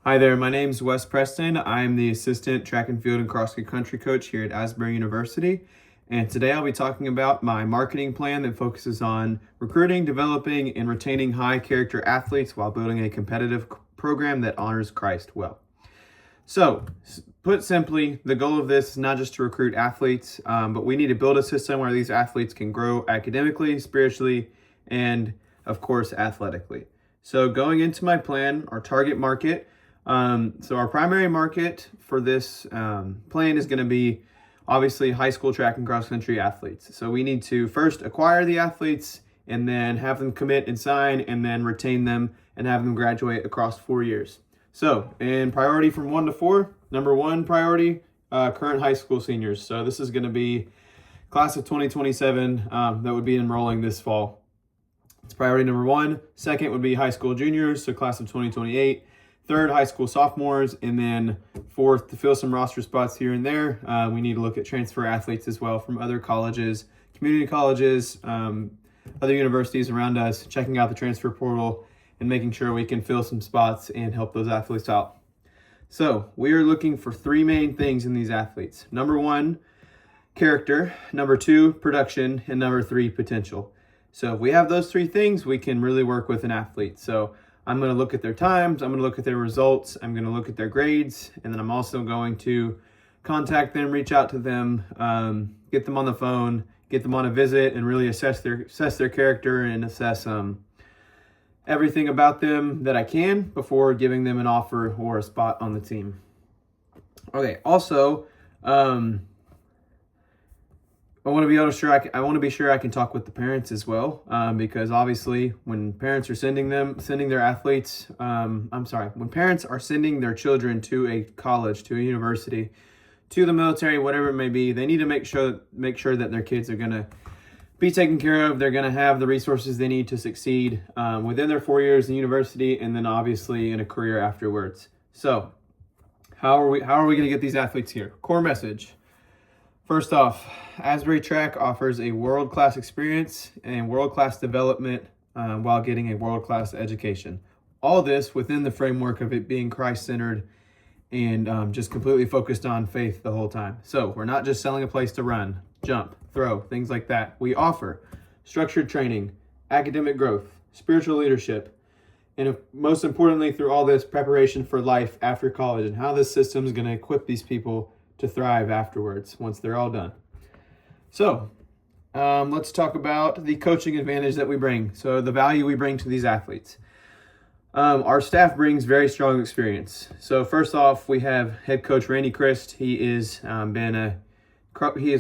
Hi there, my name's Wes Preston. I'm the assistant track and field and cross country coach here at Asbury University. And today I'll be talking about my marketing plan that focuses on recruiting, developing, and retaining high character athletes while building a competitive program that honors Christ well. So, put simply, the goal of this is not just to recruit athletes, but we need to build a system where these athletes can grow academically, spiritually, and of course, athletically. So going into my plan, our target market, so our primary market for this plan is going to be obviously high school track and cross country athletes. So we need to first acquire the athletes and then have them commit and sign and then retain them and have them graduate across 4 years. So in priority from 1 to 4, number 1 priority, current high school seniors. So this is going to be class of 2027 that would be enrolling this fall. It's priority number 1. Second would be high school juniors, so class of 2028. Third, high school sophomores, and then fourth, to fill some roster spots here and there, we need to look at transfer athletes as well from other colleges, community colleges, other universities around us, checking out the transfer portal and making sure we can fill some spots and help those athletes out. So we are looking for 3 main things in these athletes. Number 1, character. Number 2, production. And number 3, potential. So if we have those 3 things, we can really work with an athlete. So I'm going to look at their times, I'm going to look at their results, I'm going to look at their grades, and then I'm also going to contact them, reach out to them, get them on the phone, get them on a visit, and really assess their character and assess everything about them that I can before giving them an offer or a spot on the team. Okay, also, I want to be sure I can talk with the parents as well, because obviously when parents are sending their athletes, when parents are sending their children to a college, to a university, to the military, whatever it may be, they need to make sure that their kids are going to be taken care of. They're going to have the resources they need to succeed within their 4 years in university, and then obviously in a career afterwards. So, how are we going to get these athletes here? Core message. First off, Asbury Track offers a world-class experience and world-class development while getting a world-class education. All this within the framework of it being Christ-centered and just completely focused on faith the whole time. So we're not just selling a place to run, jump, throw, things like that. We offer structured training, academic growth, spiritual leadership, and most importantly through all this, preparation for life after college and how this system is going to equip these people to thrive afterwards once they're all done. So let's talk about the coaching advantage that we bring. So the value we bring to these athletes. Our staff brings very strong experience. So first off, we have head coach Randy Christ. He has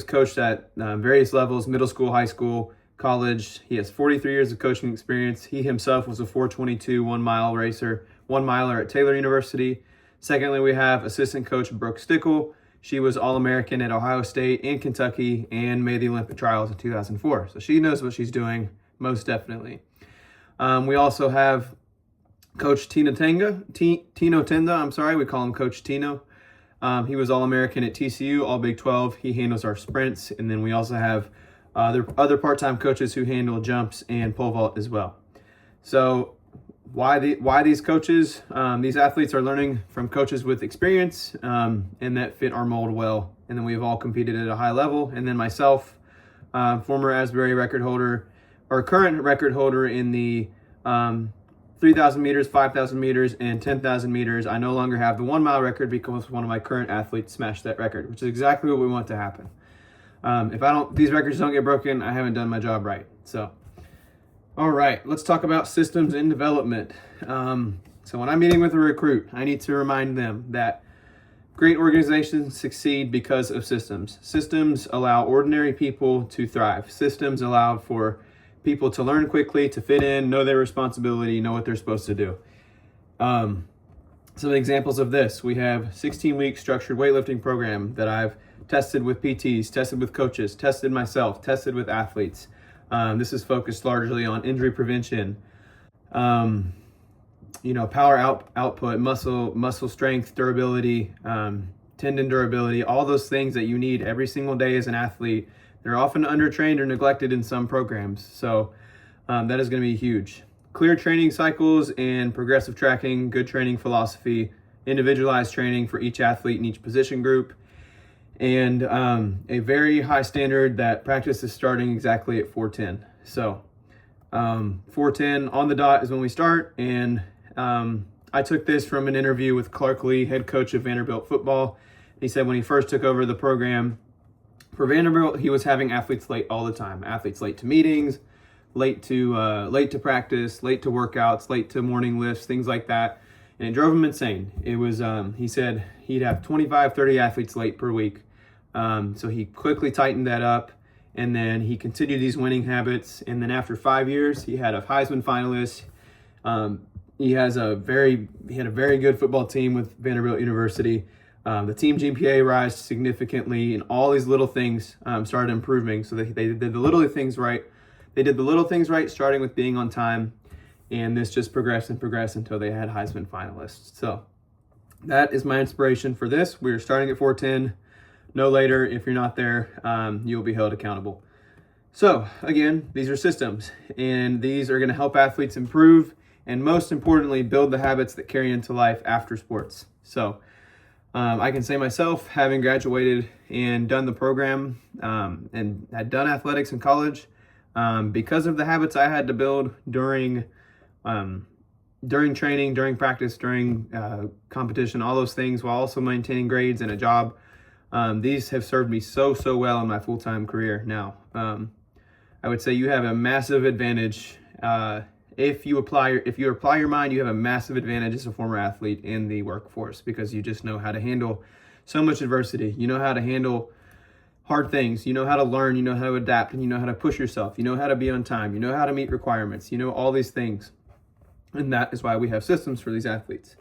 coached at various levels, middle school, high school, college. He has 43 years of coaching experience. He himself was a 422 one-miler at Taylor University. Secondly, we have assistant coach Brooke Stickle. She was All-American at Ohio State and Kentucky and made the Olympic trials in 2004. So she knows what she's doing, most definitely. We also have Coach Tino Tenda. We call him Coach Tino. He was All-American at TCU, All Big 12. He handles our sprints. And then we also have other part-time coaches who handle jumps and pole vault as well. So why these coaches? These athletes are learning from coaches with experience and that fit our mold well. And then we've all competed at a high level. And then myself, former Asbury record holder, or current record holder in the 3,000 meters, 5,000 meters, and 10,000 meters. I no longer have the 1 mile record because one of my current athletes smashed that record, which is exactly what we want to happen. If these records don't get broken, I haven't done my job right. So. All right, let's talk about systems and development. So when I'm meeting with a recruit, I need to remind them that great organizations succeed because of systems. Systems allow ordinary people to thrive. Systems allow for people to learn quickly, to fit in, know their responsibility, know what they're supposed to do. Some examples of this, we have 16-week structured weightlifting program that I've tested with PTs, tested with coaches, tested myself, tested with athletes. This is focused largely on injury prevention, power output, muscle strength, durability, tendon durability, all those things that you need every single day as an athlete. They're often undertrained or neglected in some programs. So that is going to be huge. Clear training cycles and progressive tracking, good training philosophy, individualized training for each athlete in each position group, and a very high standard that practice is starting exactly at 4:10. So 4:10 on the dot is when we start, and I took this from an interview with Clark Lee, head coach of Vanderbilt football. He said when he first took over the program for Vanderbilt, he was having athletes late all the time. Athletes late to meetings, late to practice, late to workouts, late to morning lifts, things like that. And it drove him insane. It was, he said he'd have 25, 30 athletes late per week. So he quickly tightened that up, and then he continued these winning habits. And then after 5 years, he had a Heisman finalist. He had a very good football team with Vanderbilt University. The team GPA rise significantly, and all these little things started improving. So they did the little things right. They did the little things right, starting with being on time, and this just progressed and progressed until they had Heisman finalists. So that is my inspiration for this. We're starting at 4:10. No later. If you're not there, you'll be held accountable. So again, these are systems, and these are going to help athletes improve, and most importantly, build the habits that carry into life after sports. So I can say myself, having graduated and done the program and had done athletics in college, because of the habits I had to build during training, during practice, during competition, all those things, while also maintaining grades and a job, these have served me so well in my full-time career now. I would say you have a massive advantage. If you apply your mind, you have a massive advantage as a former athlete in the workforce, because you just know how to handle so much adversity. You know how to handle hard things. You know how to learn. You know how to adapt, and you know how to push yourself. You know how to be on time. You know how to meet requirements. You know all these things, and that is why we have systems for these athletes.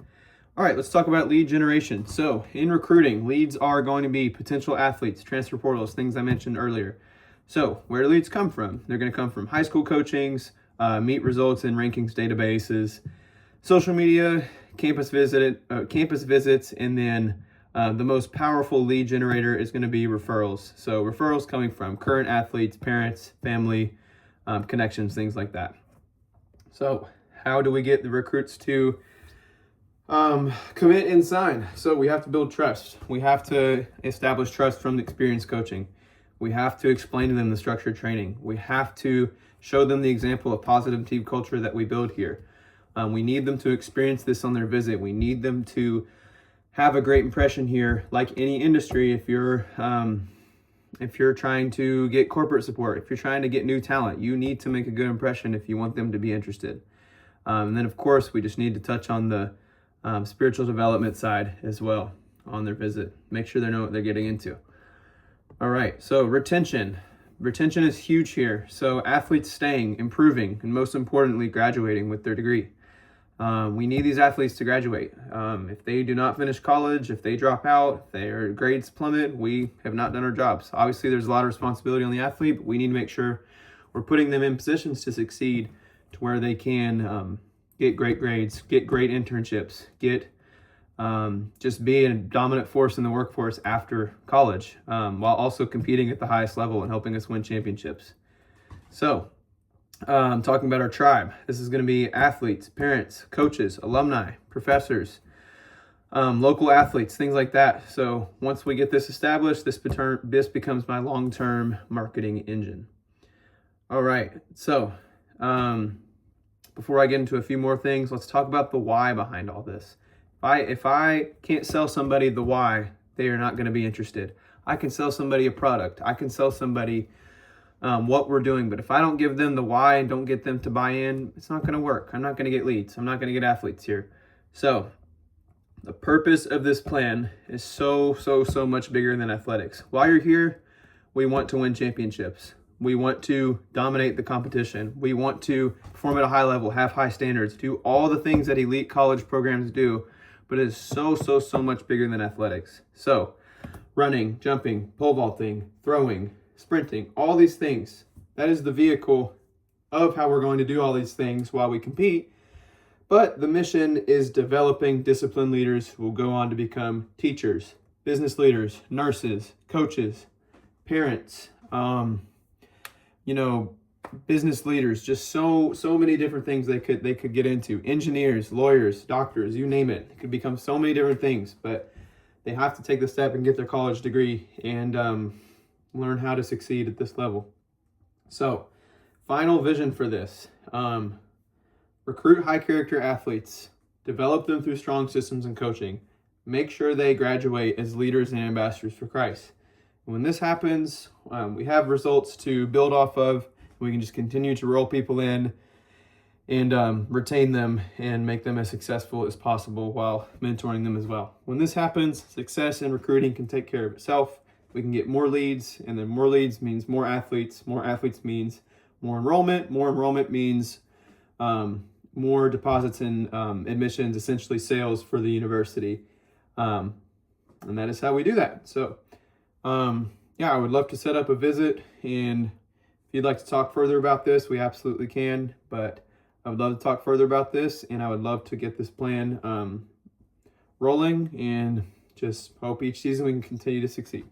All right, let's talk about lead generation. So in recruiting, leads are going to be potential athletes, transfer portals, things I mentioned earlier. So where do leads come from? They're going to come from high school coachings, meet results in rankings databases, social media, campus visits, and then the most powerful lead generator is going to be referrals. So referrals coming from current athletes, parents, family, connections, things like that. So how do we get the recruits to commit and sign? So we have to build trust. We have to establish trust from the experienced coaching. We have to explain to them the structured training. We have to show them the example of positive team culture that we build here. We need them to experience this on their visit. We need them to have a great impression here. Like any industry, if you're trying to get corporate support, if you're trying to get new talent, you need to make a good impression if you want them to be interested. And then of course, we just need to touch on the spiritual development side as well on their visit. Make sure they know what they're getting into. All right, so retention. Retention is huge here. So athletes staying, improving, and most importantly, graduating with their degree. We need these athletes to graduate. If they do not finish college, if they drop out, if their grades plummet, we have not done our jobs. Obviously, there's a lot of responsibility on the athlete, but we need to make sure we're putting them in positions to succeed, to where they can get great grades, get great internships, just be a dominant force in the workforce after college, while also competing at the highest level and helping us win championships. So, talking about our tribe, this is going to be athletes, parents, coaches, alumni, professors, local athletes, things like that. So once we get this established, this becomes my long-term marketing engine. All right, so before I get into a few more things, let's talk about the why behind all this. If I can't sell somebody the why, they are not going to be interested. I can sell somebody a product. I can sell somebody what we're doing. But if I don't give them the why and don't get them to buy in, it's not going to work. I'm not going to get leads. I'm not going to get athletes here. So the purpose of this plan is so much bigger than athletics. While you're here, we want to win championships. We want to dominate the competition. We want to perform at a high level, have high standards, do all the things that elite college programs do. But it is so much bigger than athletics. So running, jumping, pole vaulting, throwing, sprinting, all these things, that is the vehicle of how we're going to do all these things while we compete. But the mission is developing disciplined leaders who will go on to become teachers, business leaders, nurses, coaches, parents, business leaders, just so many different things they could get into. Engineers, lawyers, doctors, you name it. It could become so many different things, but they have to take the step and get their college degree and learn how to succeed at this level. So, final vision for this. Recruit high character athletes, develop them through strong systems and coaching. Make sure they graduate as leaders and ambassadors for Christ. When this happens, we have results to build off of. We can just continue to roll people in and retain them and make them as successful as possible while mentoring them as well. When this happens, success in recruiting can take care of itself. We can get more leads, and then more leads means more athletes. More athletes means more enrollment. More enrollment means more deposits and admissions, essentially sales for the university. And that is how we do that. So, yeah, I would love to set up a visit, and if you'd like to talk further about this, we absolutely can, but I would love to talk further about this, and I would love to get this plan rolling, and just hope each season we can continue to succeed.